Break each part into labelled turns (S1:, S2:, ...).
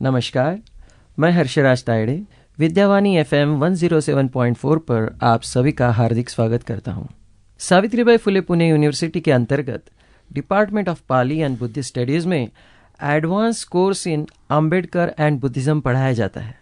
S1: नमस्कार, मैं हर्षराज तायड़े विद्यावाणी FM 107.4 पर आप सभी का हार्दिक स्वागत करता हूं। सावित्रीबाई फुले पुणे यूनिवर्सिटी के अंतर्गत department of Pali and Buddhist studies में advance course in Ambedkar and Buddhism पढ़ाया जाता है।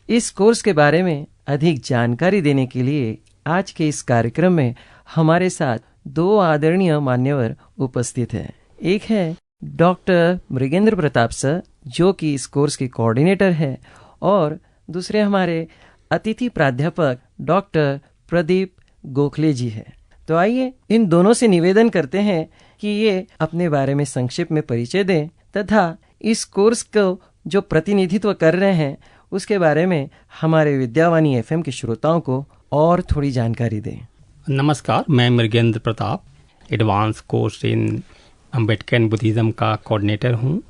S1: इस कोर्स के बारे में अधिक जानकारी देने के लिए आज के इस कार्यक्रम में हमारे साथ दो आदरणीय मान्यवर उपस्थित हैं। एक है डॉक्टर मृगेंद्र प्रताप सर, जो कि इस कोर्स के कोऑर्डिनेटर है, और दूसरे हमारे अतिथि प्राध्यापक डॉक्टर प्रदीप गोखले जी हैं। तो आइए इन दोनों से निवेदन करते हैं कि ये अपने बारे में संक्षेप में परिचय दें तथा इस कोर्स को जो प्रतिनिधित्व कर रहे हैं उसके बारे में हमारे विद्यावाणी FM के श्रोताओं को और थोड़ी जानकारी दें।
S2: नमस्कार, मैं Mrigendra Pratap advance course in Ambedkar and Buddhism का कोऑर्डिनेटर हूँ।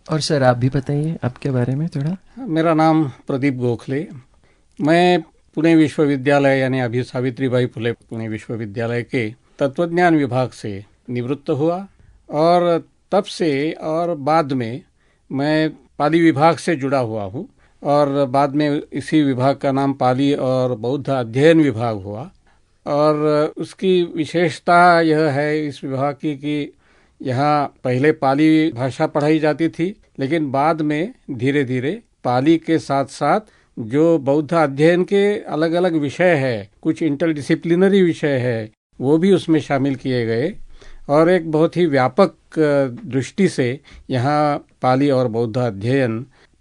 S1: और सर आप भी बताइए आपके बारे में थोड़ा।
S3: मेरा नाम प्रदीप गोखले, मैं पुणे विश्वविद्यालय यानी अभी सावित्रीबाई फुले पुणे विश्वविद्यालय के तत्वज्ञान विभाग से निवृत्त हुआ और तब से और बाद में मैं पाली विभाग से जुड़ा हुआ हूँ और बाद में इसी विभाग का नाम पाली और बौद्ध अध्ययन विभाग हुआ। और उसकी विशेषता यह है इस विभाग की कि यहाँ पहले पाली भाषा पढ़ाई जाती थी, लेकिन बाद में धीरे धीरे पाली के साथ साथ जो बौद्ध अध्ययन के अलग अलग विषय है, कुछ इंटरडिसिप्लिनरी विषय है, वो भी उसमें शामिल किए गए और एक बहुत ही व्यापक दृष्टि से यहाँ पाली और बौद्ध अध्ययन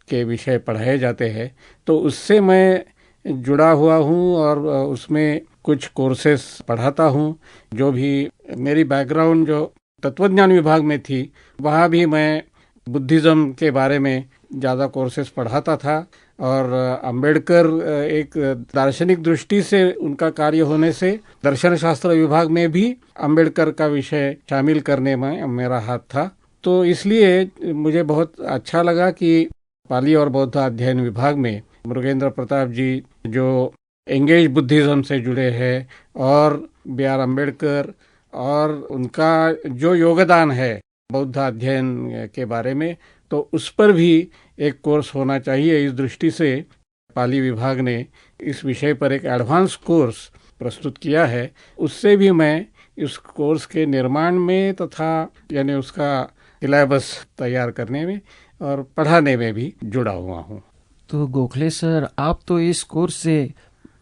S3: के विषय पढ़ाए जाते हैं। तो उससे मैं जुड़ा हुआ हूँ और उसमें कुछ कोर्सेस पढ़ाता हूँ। जो भी मेरी बैकग्राउंड जो तत्वज्ञान विभाग में थी, वहाँ भी मैं बुद्धिज़्म के बारे में ज़्यादा कोर्सेस पढ़ाता था और अंबेडकर एक दार्शनिक दृष्टि से उनका कार्य होने से दर्शन शास्त्र विभाग में भी अंबेडकर का विषय शामिल करने में मेरा हाथ था। तो इसलिए मुझे बहुत अच्छा लगा कि पाली और बौद्ध अध्ययन विभाग में मृगेंद्र प्रताप जी जो एंगेज बुद्धिज़्म से जुड़े हैं और B.R. अम्बेडकर और उनका जो योगदान है बौद्ध अध्ययन के बारे में, तो उस पर भी एक कोर्स होना चाहिए। इस दृष्टि से पाली विभाग ने इस विषय पर एक एडवांस कोर्स प्रस्तुत किया है। उससे भी मैं इस कोर्स के निर्माण में तथा यानी उसका सिलेबस तैयार करने में और पढ़ाने में भी जुड़ा हुआ हूँ।
S1: तो गोखले सर, आप तो इस कोर्स से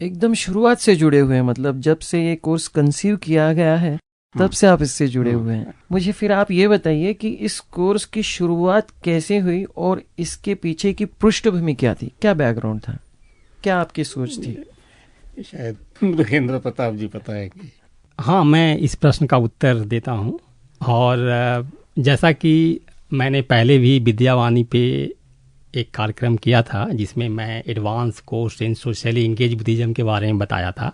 S1: एकदम शुरुआत से जुड़े हुए हैं, मतलब जब से ये कोर्स कंसीव किया गया है तब से आप इससे जुड़े हुए हैं। मुझे फिर आप ये बताइए कि इस कोर्स की शुरुआत कैसे हुई और इसके पीछे की पृष्ठभूमि क्या थी, क्या बैकग्राउंड था, क्या आपकी सोच थी?
S3: शायद मृगेंद्र प्रताप जी बताएंगे।
S2: हाँ, मैं इस प्रश्न का उत्तर देता हूँ। और जैसा कि मैंने पहले भी विद्यावाणी पे एक कार्यक्रम किया था जिसमें मैं एडवांस कोर्स इन सोशली इंगेज बुद्धिज़्म के बारे में बताया था,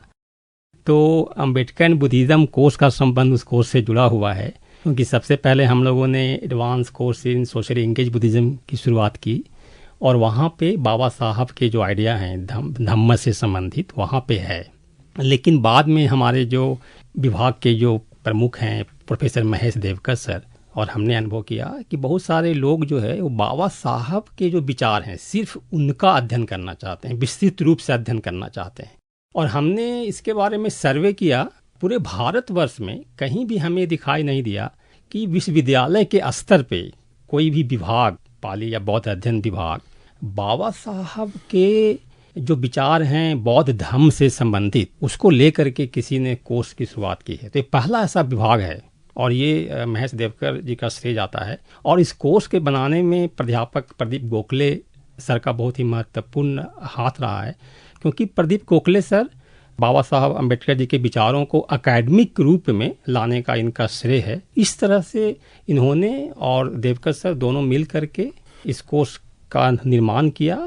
S2: तो अंबेडकर एंड बुद्धिज़्म कोर्स का संबंध उस कोर्स से जुड़ा हुआ है, क्योंकि सबसे पहले हम लोगों ने एडवांस कोर्स इन सोशली इंगेज बुद्धिज़्म की शुरुआत की और वहाँ पे बाबा साहब के जो आइडिया हैं धम्म से संबंधित वहाँ पे है। लेकिन बाद में हमारे जो विभाग के जो प्रमुख हैं प्रोफेसर महेश देवकर सर और हमने अनुभव किया कि बहुत सारे लोग जो है वो बाबा साहब के जो विचार हैं सिर्फ उनका अध्ययन करना चाहते हैं, विस्तृत रूप से अध्ययन करना चाहते हैं। और हमने इसके बारे में सर्वे किया, पूरे भारतवर्ष में कहीं भी हमें दिखाई नहीं दिया कि विश्वविद्यालय के स्तर पे कोई भी विभाग, पाली या बौद्ध अध्ययन विभाग, बाबा साहब के जो विचार हैं बौद्ध धर्म से संबंधित उसको लेकर के किसी ने कोर्स की शुरुआत की है। तो ये पहला ऐसा विभाग है और ये महेश देवकर जी का श्रेय जाता है। और इस कोर्स के बनाने में प्राध्यापक प्रदीप गोखले सर का बहुत ही महत्वपूर्ण हाथ रहा है, क्योंकि प्रदीप गोखले सर बाबा साहब अम्बेडकर जी के विचारों को अकेडमिक रूप में लाने का इनका श्रेय है। इस तरह से इन्होंने और देवकर सर दोनों मिल करके इस कोर्स का निर्माण किया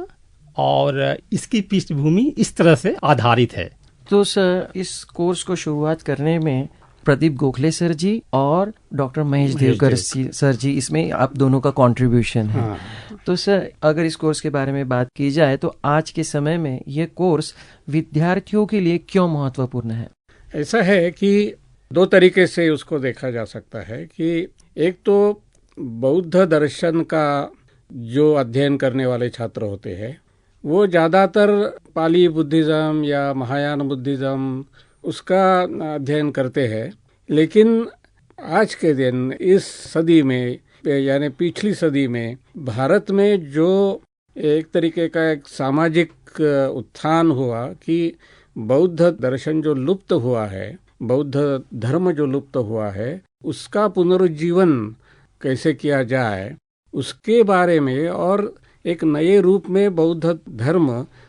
S2: और इसकी पृष्ठभूमि इस तरह से आधारित है।
S1: तो सर, इस कोर्स को शुरुआत करने में प्रदीप गोखले सर जी और डॉक्टर महेश देवकर सर जी, इसमें आप दोनों का कंट्रीब्यूशन है।
S3: हाँ।
S1: तो सर, अगर इस कोर्स के बारे में बात की जाए तो आज के समय में ये कोर्स विद्यार्थियों के लिए क्यों महत्वपूर्ण है?
S3: ऐसा है कि दो तरीके से उसको देखा जा सकता है कि एक तो बौद्ध दर्शन का जो अध्ययन करने वाले छात्र होते हैं वो ज़्यादातर पाली बुद्धिज़्म या महायान बुद्धिज़्म उसका अध्ययन करते हैं। लेकिन आज के दिन इस सदी में यानी पिछली सदी में भारत में जो एक तरीके का एक सामाजिक उत्थान हुआ कि बौद्ध दर्शन जो लुप्त हुआ है, बौद्ध धर्म जो लुप्त हुआ है, उसका पुनरुज्जीवन कैसे किया जाए उसके बारे में और एक नए रूप में बौद्ध धर्म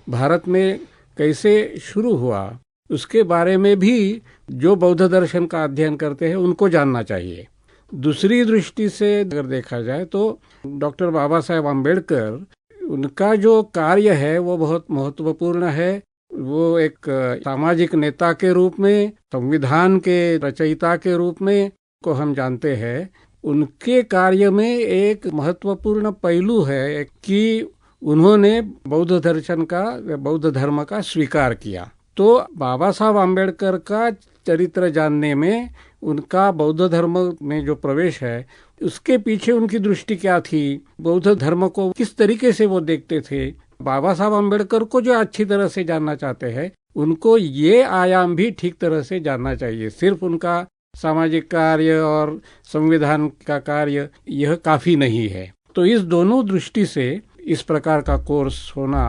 S3: भारत में कैसे शुरू हुआ उसके बारे में भी जो बौद्ध दर्शन का अध्ययन करते हैं उनको जानना चाहिए। दूसरी दृष्टि से अगर देखा जाए तो डॉक्टर बाबा साहेब आम्बेडकर उनका जो कार्य है वो बहुत महत्वपूर्ण है। वो एक सामाजिक नेता के रूप में, संविधान के रचयिता के रूप में को हम जानते हैं। उनके कार्य में एक महत्वपूर्ण पहलू है कि उन्होंने बौद्ध दर्शन का, बौद्ध धर्म का स्वीकार किया। तो बाबा साहब आम्बेडकर का चरित्र जानने में, उनका बौद्ध धर्म में जो प्रवेश है उसके पीछे उनकी दृष्टि क्या थी, बौद्ध धर्म को किस तरीके से वो देखते थे, बाबा साहब आम्बेडकर को जो अच्छी तरह से जानना चाहते हैं उनको ये आयाम भी ठीक तरह से जानना चाहिए। सिर्फ उनका सामाजिक कार्य और संविधान का कार्य यह काफी नहीं है। तो इस दोनों दृष्टि से इस प्रकार का कोर्स होना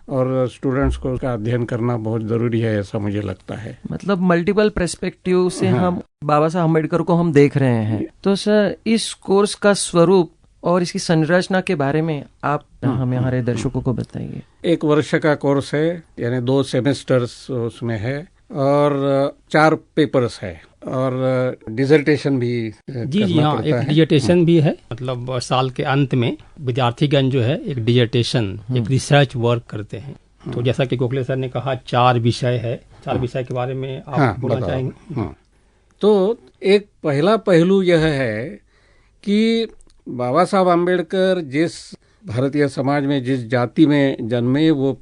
S3: और स्टूडेंट्स को उसका अध्ययन करना बहुत जरूरी है, ऐसा मुझे लगता है।
S1: मतलब मल्टीपल पर्सपेक्टिव से हम बाबा साहब अम्बेडकर को हम देख रहे हैं। तो सर इस कोर्स का स्वरूप और इसकी संरचना के बारे में आप हमें हमारे दर्शकों को बताइए।
S3: 1 वर्ष का कोर्स है, यानी 2 सेमेस्टर्स उसमें है और 4 पेपर्स है और डिसर्टेशन भी
S2: जी हाँ, एक डिसर्टेशन भी है। मतलब साल के अंत में विद्यार्थीगण जो है एक डिसर्टेशन, एक रिसर्च वर्क करते हैं। तो जैसा कि गोखले सर ने कहा 4 विषय है, 4 विषय के बारे में आप बोलना चाहेंगे?
S3: तो एक पहला पहलू यह है कि बाबा साहब आम्बेडकर जिस भारतीय समाज में जिस जाति में जन्मे, वो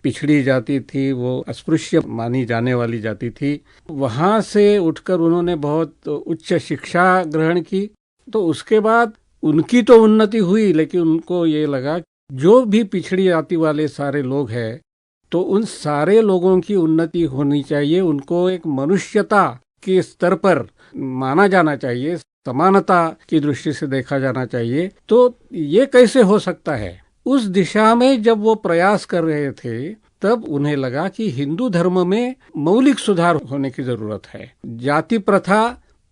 S3: पिछड़ी जाति थी, वो अस्पृश्य मानी जाने वाली जाति थी, वहाँ से उठकर उन्होंने बहुत उच्च शिक्षा ग्रहण की। तो उसके बाद उनकी तो उन्नति हुई, लेकिन उनको ये लगा जो भी पिछड़ी जाति वाले सारे लोग हैं तो उन सारे लोगों की उन्नति होनी चाहिए, उनको एक मनुष्यता के स्तर पर माना जाना चाहिए, समानता की दृष्टि से देखा जाना चाहिए। तो ये कैसे हो सकता है? उस दिशा में जब वो प्रयास कर रहे थे तब उन्हें लगा कि हिंदू धर्म में मौलिक सुधार होने की जरूरत है, जाति प्रथा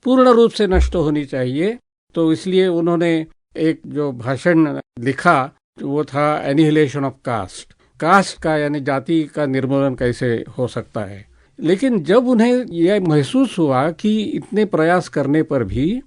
S3: पूर्ण रूप से नष्ट होनी चाहिए। तो इसलिए उन्होंने एक जो भाषण लिखा वो था एनिहिलेशन ऑफ कास्ट, कास्ट का यानी जाति का निर्मूलन कैसे हो सकता है। लेकिन जब उन्हें यह महसूस हुआ कि इतने प्रयास करने पर भी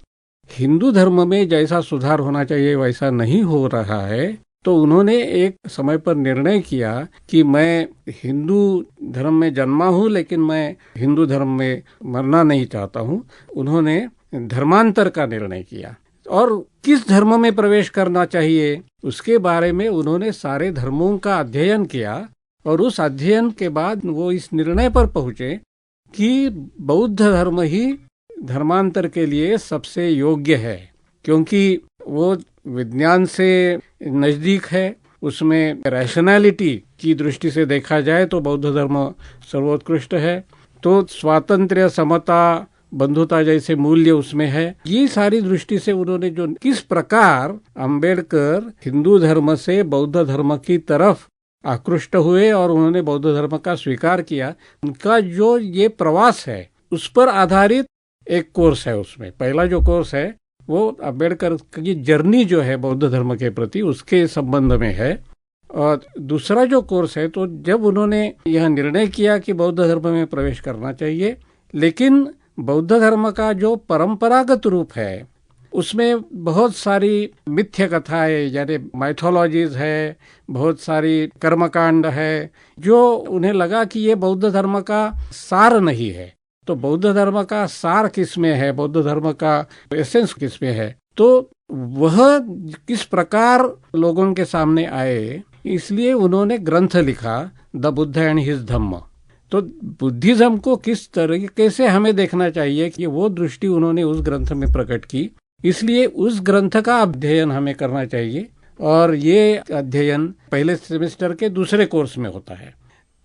S3: हिंदू धर्म में जैसा सुधार होना चाहिए वैसा नहीं हो रहा है, तो उन्होंने एक समय पर निर्णय किया कि मैं हिंदू धर्म में जन्मा हूँ लेकिन मैं हिंदू धर्म में मरना नहीं चाहता हूँ। उन्होंने धर्मांतर का निर्णय किया और किस धर्म में प्रवेश करना चाहिए उसके बारे में उन्होंने सारे धर्मों का अध्ययन किया और उस अध्ययन के बाद वो इस निर्णय पर पहुंचे कि बौद्ध धर्म ही धर्मांतर के लिए सबसे योग्य है, क्योंकि वो विज्ञान से नजदीक है, उसमें रैशनैलिटी की दृष्टि से देखा जाए तो बौद्ध धर्म सर्वोत्कृष्ट है। तो स्वातंत्र्य, समता, बंधुता जैसे मूल्य उसमें है। ये सारी दृष्टि से उन्होंने जो किस प्रकार अंबेडकर हिंदू धर्म से बौद्ध धर्म की तरफ आकृष्ट हुए और उन्होंने बौद्ध धर्म का स्वीकार किया, उनका जो ये प्रवास है उस पर आधारित एक कोर्स है। उसमें पहला जो कोर्स है वो अंबेडकर की जर्नी जो है बौद्ध धर्म के प्रति उसके संबंध में है। और दूसरा जो कोर्स है, तो जब उन्होंने यह निर्णय किया कि बौद्ध धर्म में प्रवेश करना चाहिए, लेकिन बौद्ध धर्म का जो परंपरागत रूप है उसमें बहुत सारी मिथ्य कथाएं यानी माइथोलॉजीज है, बहुत सारी कर्मकांड है, जो उन्हें लगा कि ये बौद्ध धर्म का सार नहीं है। तो बौद्ध धर्म का सार किसमें है, बौद्ध धर्म का एसेंस किसमें है, तो वह किस प्रकार लोगों के सामने आए, इसलिए उन्होंने ग्रंथ लिखा द बुद्ध एंड हिज धम्म। तो बुद्धिज्म को किस तरीके से हमें देखना चाहिए कि वो दृष्टि उन्होंने उस ग्रंथ में प्रकट की, इसलिए उस ग्रंथ का अध्ययन हमें करना चाहिए। और ये अध्ययन पहले सेमेस्टर के दूसरे कोर्स में होता है।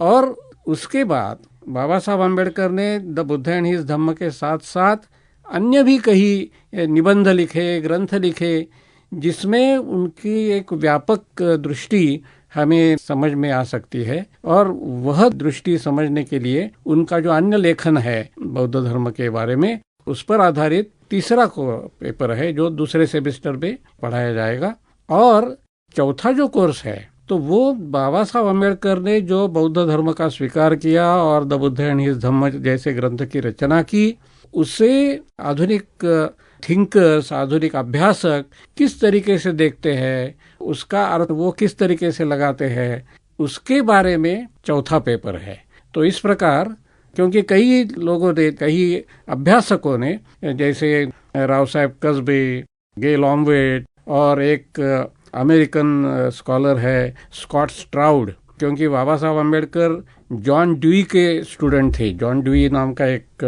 S3: और उसके बाद बाबा साहब आम्बेडकर ने द बुद्ध एंड हिज धम्म के साथ साथ अन्य भी कई निबंध लिखे, ग्रंथ लिखे, जिसमें उनकी एक व्यापक दृष्टि हमें समझ में आ सकती है। और वह दृष्टि समझने के लिए उनका जो अन्य लेखन है बौद्ध धर्म के बारे में, उस पर आधारित तीसरा पेपर है जो दूसरे सेमेस्टर में पढ़ाया जाएगा। और चौथा जो कोर्स है तो वो बाबा साहब अम्बेडकर ने जो बौद्ध धर्म का स्वीकार किया और द बुद्ध एंड हिज धम्म जैसे ग्रंथ की रचना की, उसे आधुनिक थिंकर्स, आधुनिक अभ्यासक किस तरीके से देखते हैं, उसका अर्थ वो किस तरीके से लगाते हैं, उसके बारे में चौथा पेपर है। तो इस प्रकार, क्योंकि कई लोगों ने, कई अभ्यासकों ने, जैसे राव साहेब कस्बे, गे लॉन्गवेट और एक अमेरिकन स्कॉलर है स्कॉट स्ट्राउड, क्योंकि बाबा साहब अम्बेडकर जॉन ड्यूई के स्टूडेंट थे। जॉन ड्यूई नाम का एक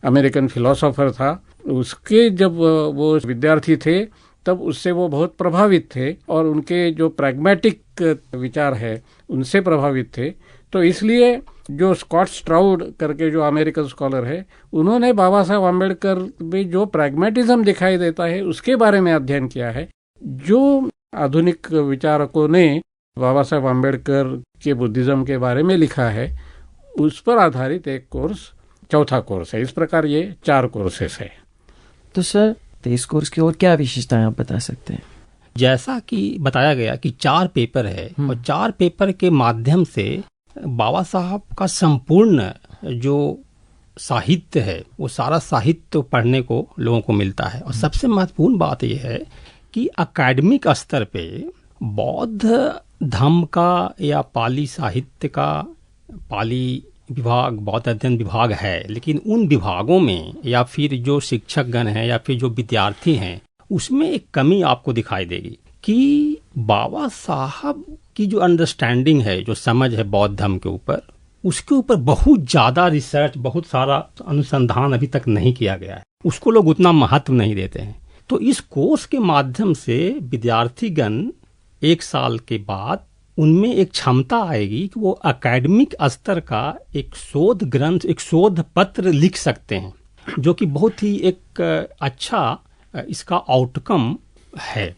S3: अमेरिकन फिलोसोफर था। उसके जब वो विद्यार्थी थे तब उससे वो बहुत प्रभावित थे और उनके जो प्रैग्मेटिक विचार है उनसे प्रभावित थे। तो इसलिए जो स्कॉट स्ट्राउड करके जो अमेरिकन स्कॉलर है, उन्होंने बाबा साहब अम्बेडकर में जो प्रैग्मेटिज्म दिखाई देता है उसके बारे में अध्ययन किया है। जो आधुनिक विचारकों ने बाबा साहब अम्बेडकर के बुद्धिज्म के बारे में लिखा है, उस पर आधारित एक कोर्स चौथा कोर्स है। इस प्रकार ये 4 कोर्सेस है।
S1: तो सर, इस कोर्स की और क्या विशेषताएं आप बता सकते हैं?
S2: जैसा कि बताया गया कि 4 पेपर है और 4 पेपर के माध्यम से बाबा साहब का संपूर्ण जो साहित्य है वो सारा साहित्य पढ़ने को लोगों को मिलता है। और सबसे महत्वपूर्ण बात यह है कि अकादमिक स्तर पे बौद्ध धम्म का या पाली साहित्य का, पाली विभाग, बौद्ध अध्ययन विभाग है, लेकिन उन विभागों में या फिर जो शिक्षक गण हैं या फिर जो विद्यार्थी हैं, उसमें एक कमी आपको दिखाई देगी कि बाबा साहब की जो अंडरस्टैंडिंग है, जो समझ है बौद्ध धर्म के ऊपर, उसके ऊपर बहुत ज़्यादा रिसर्च, बहुत सारा अनुसंधान अभी तक नहीं किया गया है। उसको लोग उतना महत्व नहीं देते हैं। तो इस कोर्स के माध्यम से विद्यार्थीगण 1 साल के बाद उनमें एक क्षमता आएगी कि वो एकेडमिक स्तर का एक शोध ग्रंथ, एक शोध पत्र लिख सकते हैं, जो कि बहुत ही एक अच्छा इसका आउटकम है।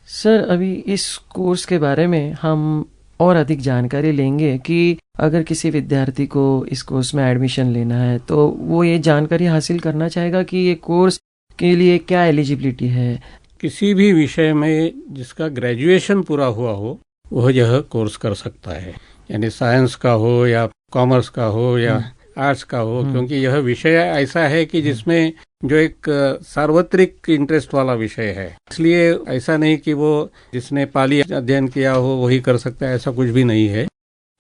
S1: सर, अभी इस कोर्स के बारे में हम और अधिक जानकारी लेंगे कि अगर किसी विद्यार्थी को इस कोर्स में एडमिशन लेना है तो वो ये जानकारी हासिल करना चाहेगा कि ये कोर्स के लिए क्या एलिजिबिलिटी है।
S3: किसी भी विषय में जिसका ग्रेजुएशन पूरा हुआ हो वह यह कोर्स कर सकता है, यानी साइंस का हो या कॉमर्स का हो या आर्ट्स का हो, क्योंकि यह विषय ऐसा है कि जिसमें जो एक सार्वत्रिक इंटरेस्ट वाला विषय है। इसलिए ऐसा नहीं कि वो जिसने पाली अध्ययन किया हो वही कर सकता है, ऐसा कुछ भी नहीं है।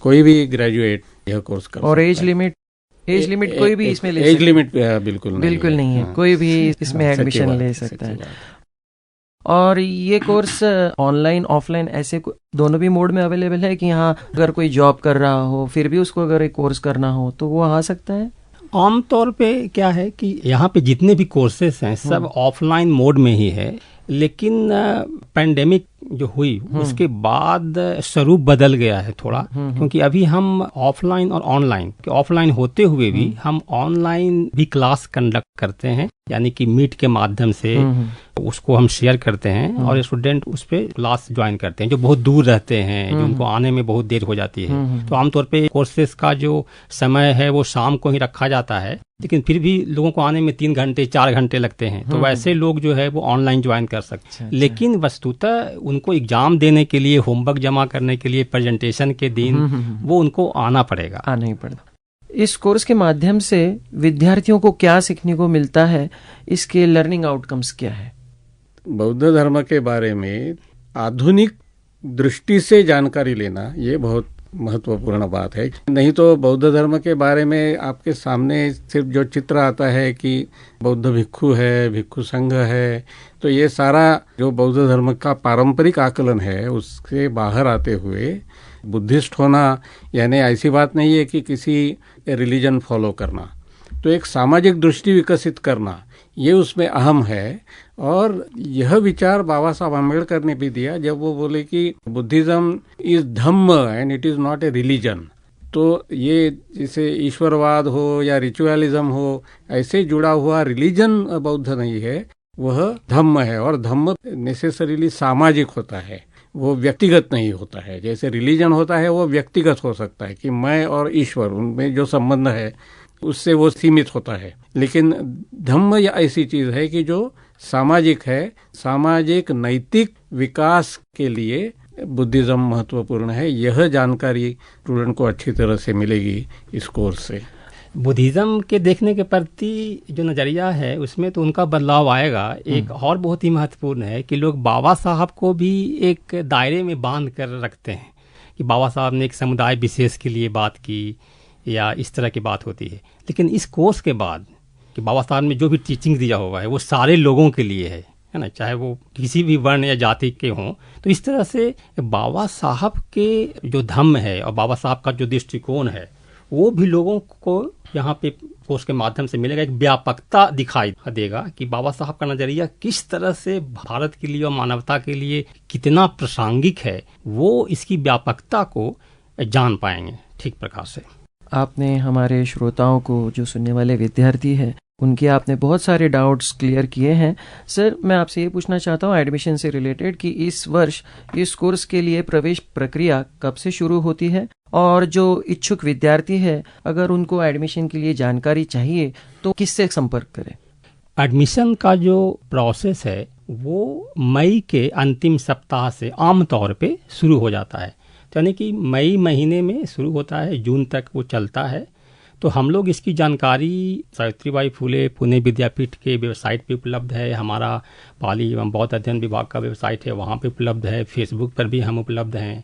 S3: कोई भी ग्रेजुएट यह कोर्स कर सकता है।
S1: और एज लिमिट कोई भी इसमें ले सकता है?
S3: एज लिमिट बिल्कुल नहीं है।
S1: कोई भी इसमें एडमिशन ले सकता है। और ये कोर्स ऑनलाइन, ऑफलाइन ऐसे दोनों भी मोड में अवेलेबल है कि यहाँ अगर कोई जॉब कर रहा हो फिर भी उसको अगर एक कोर्स करना हो तो वो आ सकता है?
S2: आमतौर पे क्या है कि यहाँ पे जितने भी कोर्सेस हैं सब ऑफलाइन मोड में ही है, लेकिन पैंडेमिक जो हुई उसके बाद स्वरूप बदल गया है थोड़ा, क्योंकि अभी हम ऑफलाइन और ऑफलाइन होते हुए भी हम ऑनलाइन भी क्लास कंडक्ट करते हैं, यानी कि मीट के माध्यम से उसको हम शेयर करते हैं और स्टूडेंट उस पे क्लास ज्वाइन करते हैं जो बहुत दूर रहते हैं, जो उनको आने में बहुत देर हो जाती है। तो आमतौर पे कोर्सेज का जो समय है वो शाम को ही रखा जाता है, लेकिन फिर भी लोगों को आने में 3 घंटे 4 घंटे लगते हैं। तो वैसे लोग जो है वो ऑनलाइन ज्वाइन कर सकते हैं। लेकिन वस्तुतः उनको एग्जाम देने के लिए, होमवर्क जमा करने के लिए, प्रेजेंटेशन के दिन वो उनको आना पड़ेगा।
S1: इस कोर्स के माध्यम से विद्यार्थियों को क्या सीखने को मिलता है? इसके लर्निंग आउटकम्स क्या है?
S3: बौद्ध धर्म के बारे में आधुनिक दृष्टि से जानकारी लेना ये बहुत महत्वपूर्ण बात है। नहीं तो बौद्ध धर्म के बारे में आपके सामने सिर्फ जो चित्र आता है कि बौद्ध भिक्षु है, भिक्षु संघ है, तो ये सारा जो बौद्ध धर्म का पारंपरिक आकलन है उसके बाहर आते हुए बुद्धिस्ट होना यानी ऐसी बात नहीं है कि किसी रिलीजन फॉलो करना। तो एक सामाजिक दृष्टि विकसित करना ये उसमें अहम है। और यह विचार बाबा साहब अम्बेडकर ने भी दिया जब वो बोले कि Buddhism is Dhamma and it is not a religion. तो ये जैसे ईश्वरवाद हो या रिचुअलिज्म हो, ऐसे जुड़ा हुआ रिलीजन बौद्ध नहीं है, वह धम्म है। और धम्म नेसेसरीली सामाजिक होता है, वो व्यक्तिगत नहीं होता है। जैसे रिलीजन होता है वो व्यक्तिगत हो सकता है कि मैं और ईश्वर, उनमें जो संबंध है उससे वो सीमित होता है। लेकिन धम्म या ऐसी चीज है कि जो सामाजिक है, सामाजिक नैतिक विकास के लिए बुद्धिज्म महत्वपूर्ण है। यह जानकारी स्टूडेंट को अच्छी तरह से मिलेगी इस कोर्स से।
S2: बुद्धिज्म के देखने के प्रति जो नज़रिया है उसमें तो उनका बदलाव आएगा। एक और बहुत ही महत्वपूर्ण है कि लोग बाबा साहब को भी एक दायरे में बांध कर रखते हैं कि बाबा साहब ने एक समुदाय विशेष के लिए बात की या इस तरह की बात होती है। लेकिन इस कोर्स के बाद कि बाबा साहब ने जो भी टीचिंग दिया हुआ है वो सारे लोगों के लिए है ना, चाहे वो किसी भी वर्ण या जाति के हों। तो इस तरह से बाबा साहब के जो धम्म है और बाबा साहब का जो दृष्टिकोण है वो भी लोगों को यहाँ पे कोर्स के माध्यम से मिलेगा। एक व्यापकता दिखाई देगा कि बाबा साहब का नजरिया किस तरह से भारत के लिए और मानवता के लिए कितना प्रासंगिक है, वो इसकी व्यापकता को जान पाएंगे ठीक प्रकार से।
S1: आपने हमारे श्रोताओं को, जो सुनने वाले विद्यार्थी हैं, उनके आपने बहुत सारे डाउट्स क्लियर किए हैं। सर, मैं आपसे ये पूछना चाहता हूँ एडमिशन से रिलेटेड कि इस वर्ष इस कोर्स के लिए प्रवेश प्रक्रिया कब से शुरू होती है, और जो इच्छुक विद्यार्थी है अगर उनको एडमिशन के लिए जानकारी चाहिए तो किससे संपर्क करें?
S2: एडमिशन का जो प्रोसेस है वो मई के अंतिम सप्ताह से आमतौर पे शुरू हो जाता है। यानी कि मई महीने में शुरू होता है, जून तक वो चलता है। तो हम लोग इसकी जानकारी सावित्रीबाई फुले पुणे विद्यापीठ के वेबसाइट पे उपलब्ध है, हमारा पाली एवं बौद्ध अध्ययन विभाग का वेबसाइट है वहाँ पे उपलब्ध है, फेसबुक पर भी हम उपलब्ध हैं।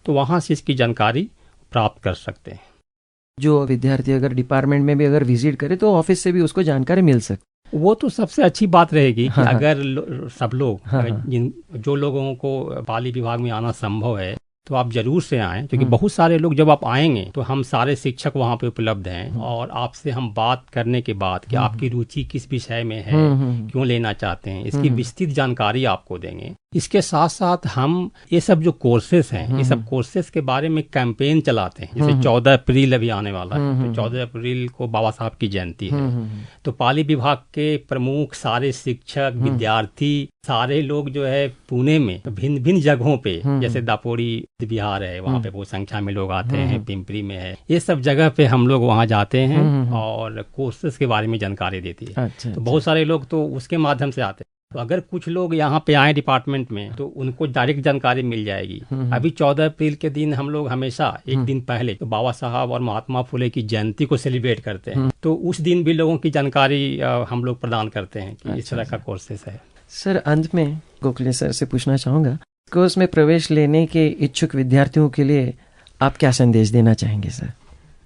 S2: तो वहाँ से इसकी जानकारी प्राप्त कर सकते हैं।
S1: जो विद्यार्थी अगर डिपार्टमेंट में भी अगर विजिट करे तो ऑफिस से भी उसको जानकारी मिल सकती,
S2: वो तो सबसे अच्छी बात रहेगी कि
S1: हाँ,
S2: अगर सब लोग जो लोगों को पाली विभाग में आना संभव है तो आप जरूर से आएं, क्योंकि बहुत सारे लोग जब आप आएंगे तो हम सारे शिक्षक वहाँ पे उपलब्ध हैं और आपसे हम बात करने के बाद कि आपकी रुचि किस विषय में है, क्यों लेना चाहते हैं, इसकी विस्तृत जानकारी आपको देंगे। इसके साथ साथ हम ये सब जो कोर्सेस हैं, ये सब कोर्सेस के बारे में कैंपेन चलाते हैं। जैसे 14 अप्रैल अभी आने वाला है, तो 14 अप्रैल को बाबा साहब की जयंती है। तो पाली विभाग के प्रमुख सारे शिक्षक, विद्यार्थी, सारे लोग जो है पुणे में भिन्न भिन्न जगहों पे, जैसे दापोड़ी बिहार है वहाँ पे बहुत संख्या में लोग आते हैं, पिंपरी में है, ये सब जगह पे हम लोग वहाँ जाते हैं और कोर्सेस के बारे में जानकारी देती है। तो बहुत सारे लोग तो उसके माध्यम से आते हैं। तो अगर कुछ लोग यहाँ पे आए डिपार्टमेंट में तो उनको डायरेक्ट जानकारी मिल जाएगी। अभी 14 अप्रैल के दिन हम लोग हमेशा एक दिन पहले तो बाबा साहब और महात्मा फुले की जयंती को सेलिब्रेट करते हैं, तो उस दिन भी लोगों की जानकारी हम लोग प्रदान करते हैं कि इस तरह का कोर्सेस है।
S1: सर, अंत में गोखले सर से पूछना चाहूंगा, कोर्स में प्रवेश लेने के इच्छुक विद्यार्थियों के लिए आप क्या संदेश देना चाहेंगे? सर,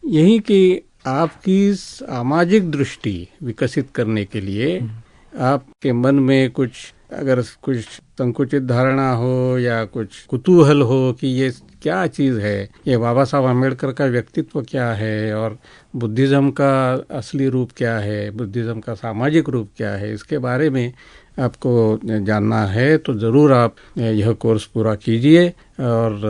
S3: यही कि आपकी सामाजिक दृष्टि विकसित करने के लिए आपके मन में अगर कुछ संकुचित धारणा हो या कुछ कुतूहल हो कि ये क्या चीज़ है, ये बाबा साहब अम्बेडकर का व्यक्तित्व क्या है और बुद्धिज्म का असली रूप क्या है, बुद्धिज्म का सामाजिक रूप क्या है, इसके बारे में आपको जानना है तो ज़रूर आप यह कोर्स पूरा कीजिए और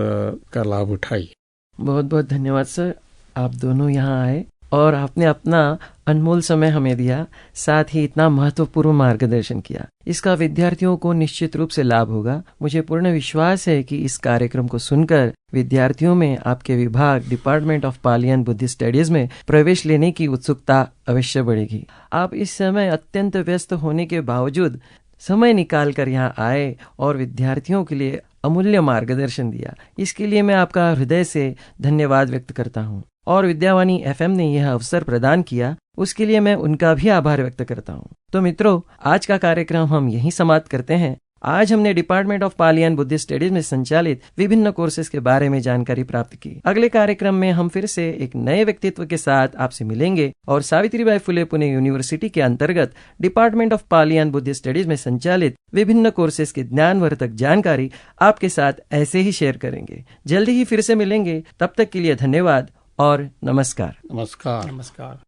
S3: का लाभ उठाइए।
S1: बहुत बहुत धन्यवाद सर, आप दोनों यहाँ आए और आपने अपना अनमोल समय हमें दिया, साथ ही इतना महत्वपूर्ण मार्गदर्शन किया। इसका विद्यार्थियों को निश्चित रूप से लाभ होगा। मुझे पूर्ण विश्वास है कि इस कार्यक्रम को सुनकर विद्यार्थियों में आपके विभाग department of Pali and Buddhist studies में प्रवेश लेने की उत्सुकता अवश्य बढ़ेगी। आप इस समय अत्यंत व्यस्त होने के बावजूद समय निकाल कर यहाँ आए और विद्यार्थियों के लिए अमूल्य मार्गदर्शन दिया, इसके लिए मैं आपका हृदय से धन्यवाद व्यक्त करता हूँ। और विद्यावाणी एफएम ने यह अवसर प्रदान किया, उसके लिए मैं उनका भी आभार व्यक्त करता हूँ। तो मित्रों, आज का कार्यक्रम हम यहीं समाप्त करते हैं। आज हमने department of Pali and Buddhist studies में संचालित विभिन्न कोर्सेज के बारे में जानकारी प्राप्त की। अगले कार्यक्रम में हम फिर से एक नए व्यक्तित्व के साथ आपसे मिलेंगे और सावित्रीबाई फुले पुणे यूनिवर्सिटी के अंतर्गत department of Pali and Buddhist studies में संचालित विभिन्न कोर्सेज की ज्ञानवर्धक जानकारी आपके साथ ऐसे ही शेयर करेंगे। जल्दी ही फिर से मिलेंगे, तब तक के लिए धन्यवाद और नमस्कार।
S3: नमस्कार।
S2: नमस्कार।